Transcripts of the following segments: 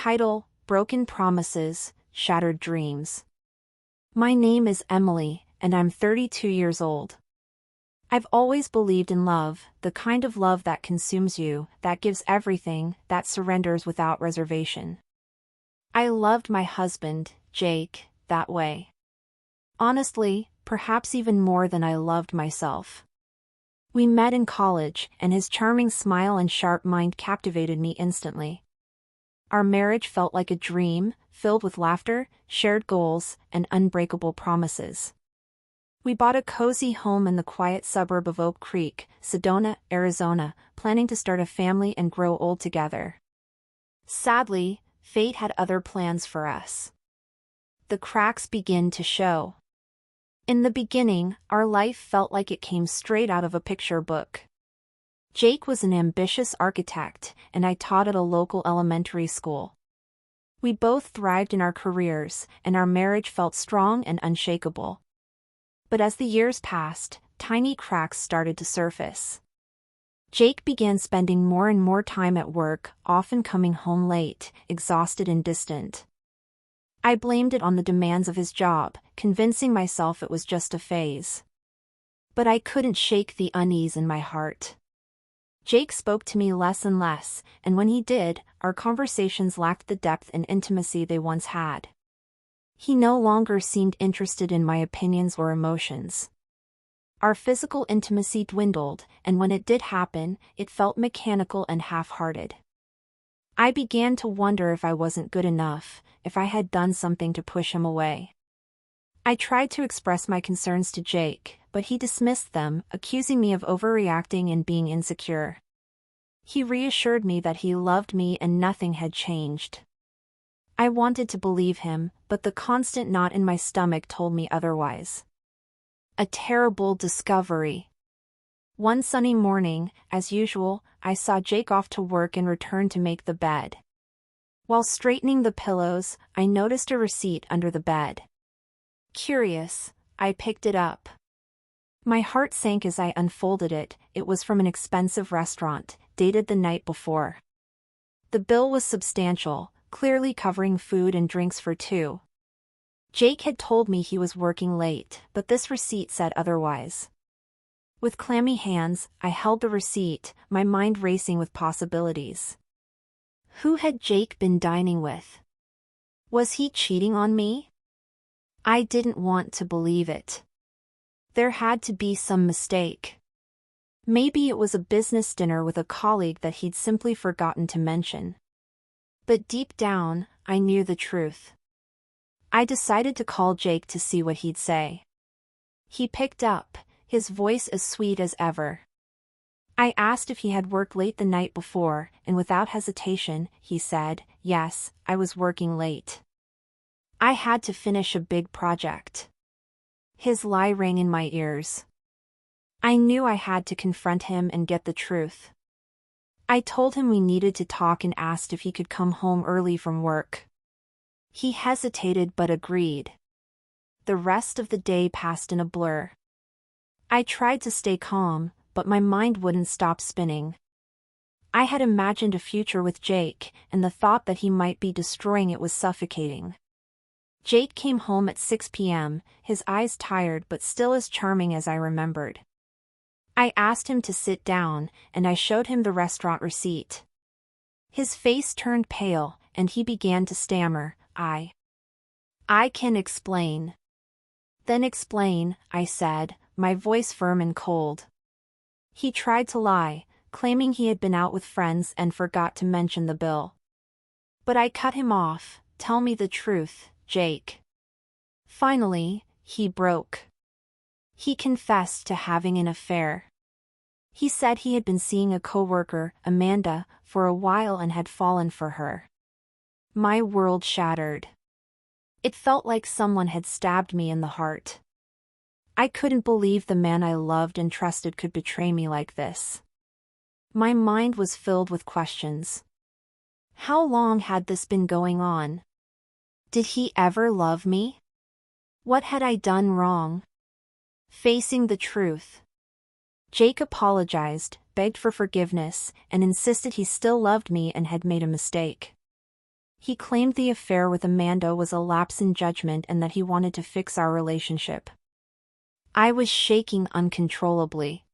Title: Broken Promises, Shattered Dreams. My name is Emily, and I'm 32 years old. I've always believed in love, the kind of love that consumes you, that gives everything, that surrenders without reservation. I loved my husband, Jake, that way. Honestly, perhaps even more than I loved myself. We met in college, and his charming smile and sharp mind captivated me instantly. Our marriage felt like a dream, filled with laughter, shared goals, and unbreakable promises. We bought a cozy home in the quiet suburb of Oak Creek, Sedona, Arizona, planning to start a family and grow old together. Sadly, fate had other plans for us. The cracks began to show. In the beginning, our life felt like it came straight out of a picture book. Jake was an ambitious architect, and I taught at a local elementary school. We both thrived in our careers, and our marriage felt strong and unshakable. But as the years passed, tiny cracks started to surface. Jake began spending more and more time at work, often coming home late, exhausted and distant. I blamed it on the demands of his job, convincing myself it was just a phase. But I couldn't shake the unease in my heart. Jake spoke to me less and less, and when he did, our conversations lacked the depth and intimacy they once had. He no longer seemed interested in my opinions or emotions. Our physical intimacy dwindled, and when it did happen, it felt mechanical and half-hearted. I began to wonder if I wasn't good enough, if I had done something to push him away. I tried to express my concerns to Jake, but he dismissed them, accusing me of overreacting and being insecure. He reassured me that he loved me and nothing had changed. I wanted to believe him, but the constant knot in my stomach told me otherwise. A terrible discovery. One sunny morning, as usual, I saw Jake off to work and returned to make the bed. While straightening the pillows, I noticed a receipt under the bed. Curious, I picked it up. My heart sank as I unfolded it. It was from an expensive restaurant, dated the night before. The bill was substantial, clearly covering food and drinks for two. Jake had told me he was working late, but this receipt said otherwise. With clammy hands, I held the receipt, my mind racing with possibilities. Who had Jake been dining with? Was he cheating on me? I didn't want to believe it. There had to be some mistake. Maybe it was a business dinner with a colleague that he'd simply forgotten to mention. But deep down, I knew the truth. I decided to call Jake to see what he'd say. He picked up, his voice as sweet as ever. I asked if he had worked late the night before, and without hesitation, he said, "Yes, I was working late. I had to finish a big project." His lie rang in my ears. I knew I had to confront him and get the truth. I told him we needed to talk and asked if he could come home early from work. He hesitated but agreed. The rest of the day passed in a blur. I tried to stay calm, but my mind wouldn't stop spinning. I had imagined a future with Jake, and the thought that he might be destroying it was suffocating. Jake came home at 6 p.m., his eyes tired but still as charming as I remembered. I asked him to sit down, and I showed him the restaurant receipt. His face turned pale, and he began to stammer, I can explain." "Then explain," I said, my voice firm and cold. He tried to lie, claiming he had been out with friends and forgot to mention the bill. But I cut him off. "Tell me the truth, Jake." Finally, he broke. He confessed to having an affair. He said he had been seeing a coworker, Amanda, for a while and had fallen for her. My world shattered. It felt like someone had stabbed me in the heart. I couldn't believe the man I loved and trusted could betray me like this. My mind was filled with questions. How long had this been going on? Did he ever love me? What had I done wrong? Facing the truth. Jake apologized, begged for forgiveness, and insisted he still loved me and had made a mistake. He claimed the affair with Amanda was a lapse in judgment and that he wanted to fix our relationship. I was shaking uncontrollably.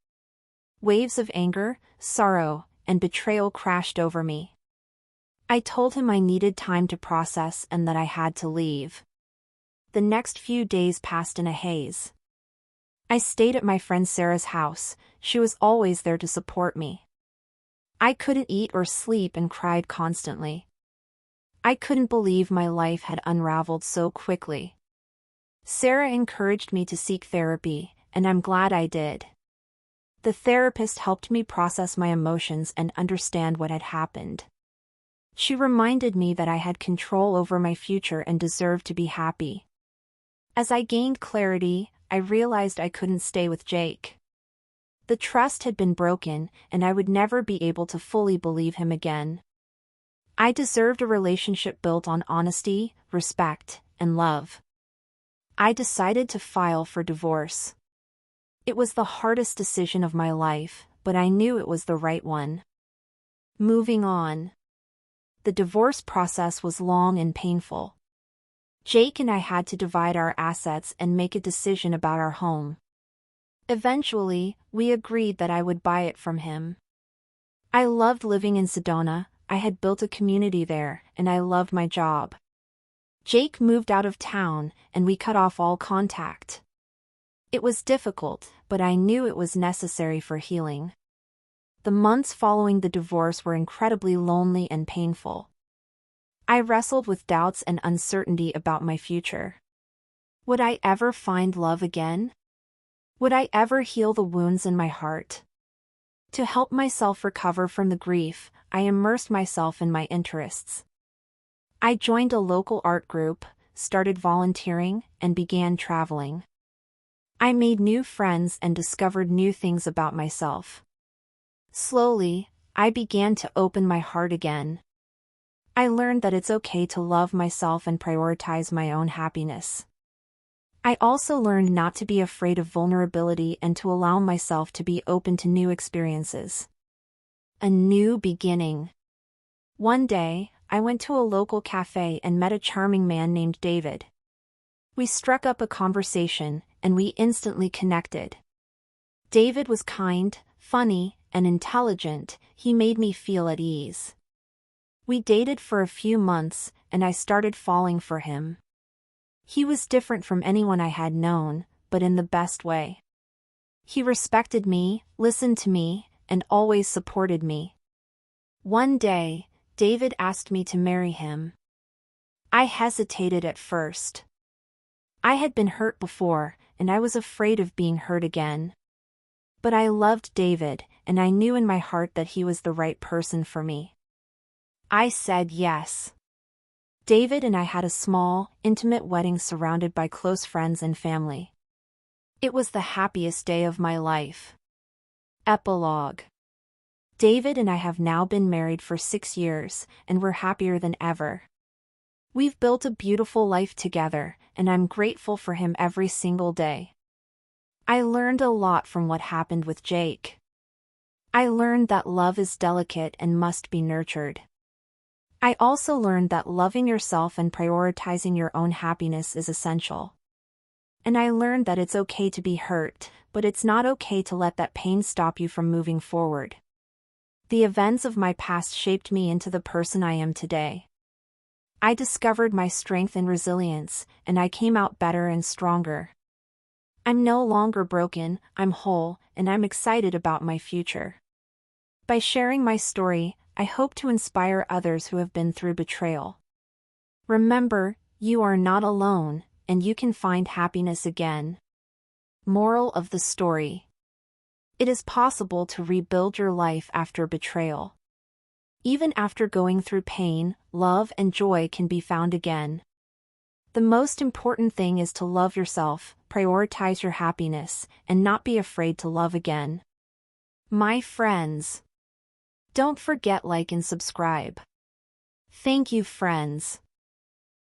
Waves of anger, sorrow, and betrayal crashed over me. I told him I needed time to process and that I had to leave. The next few days passed in a haze. I stayed at my friend Sarah's house. She was always there to support me. I couldn't eat or sleep and cried constantly. I couldn't believe my life had unraveled so quickly. Sarah encouraged me to seek therapy, and I'm glad I did. The therapist helped me process my emotions and understand what had happened. She reminded me that I had control over my future and deserved to be happy. As I gained clarity, I realized I couldn't stay with Jake. The trust had been broken, and I would never be able to fully believe him again. I deserved a relationship built on honesty, respect, and love. I decided to file for divorce. It was the hardest decision of my life, but I knew it was the right one. Moving on. The divorce process was long and painful. Jake and I had to divide our assets and make a decision about our home. Eventually, we agreed that I would buy it from him. I loved living in Sedona, I had built a community there, and I loved my job. Jake moved out of town, and we cut off all contact. It was difficult, but I knew it was necessary for healing. The months following the divorce were incredibly lonely and painful. I wrestled with doubts and uncertainty about my future. Would I ever find love again? Would I ever heal the wounds in my heart? To help myself recover from the grief, I immersed myself in my interests. I joined a local art group, started volunteering, and began traveling. I made new friends and discovered new things about myself. Slowly, I began to open my heart again. I learned that it's okay to love myself and prioritize my own happiness. I also learned not to be afraid of vulnerability and to allow myself to be open to new experiences. A new beginning. One day, I went to a local cafe and met a charming man named David. We struck up a conversation, and we instantly connected. David was kind, funny, and intelligent. He made me feel at ease. We dated for a few months, and I started falling for him. He was different from anyone I had known, but in the best way. He respected me, listened to me, and always supported me. One day, David asked me to marry him. I hesitated at first. I had been hurt before, and I was afraid of being hurt again. But I loved David, and I knew in my heart that he was the right person for me. I said yes. David and I had a small, intimate wedding surrounded by close friends and family. It was the happiest day of my life. Epilogue. David and I have now been married for 6 years, and we're happier than ever. We've built a beautiful life together, and I'm grateful for him every single day. I learned a lot from what happened with Jake. I learned that love is delicate and must be nurtured. I also learned that loving yourself and prioritizing your own happiness is essential. And I learned that it's okay to be hurt, but it's not okay to let that pain stop you from moving forward. The events of my past shaped me into the person I am today. I discovered my strength and resilience, and I came out better and stronger. I'm no longer broken, I'm whole, and I'm excited about my future. By sharing my story, I hope to inspire others who have been through betrayal. Remember, you are not alone, and you can find happiness again. Moral of the story. It is possible to rebuild your life after betrayal. Even after going through pain, love and joy can be found again. The most important thing is to love yourself, prioritize your happiness, and not be afraid to love again. My friends. Don't forget like and subscribe. Thank you friends.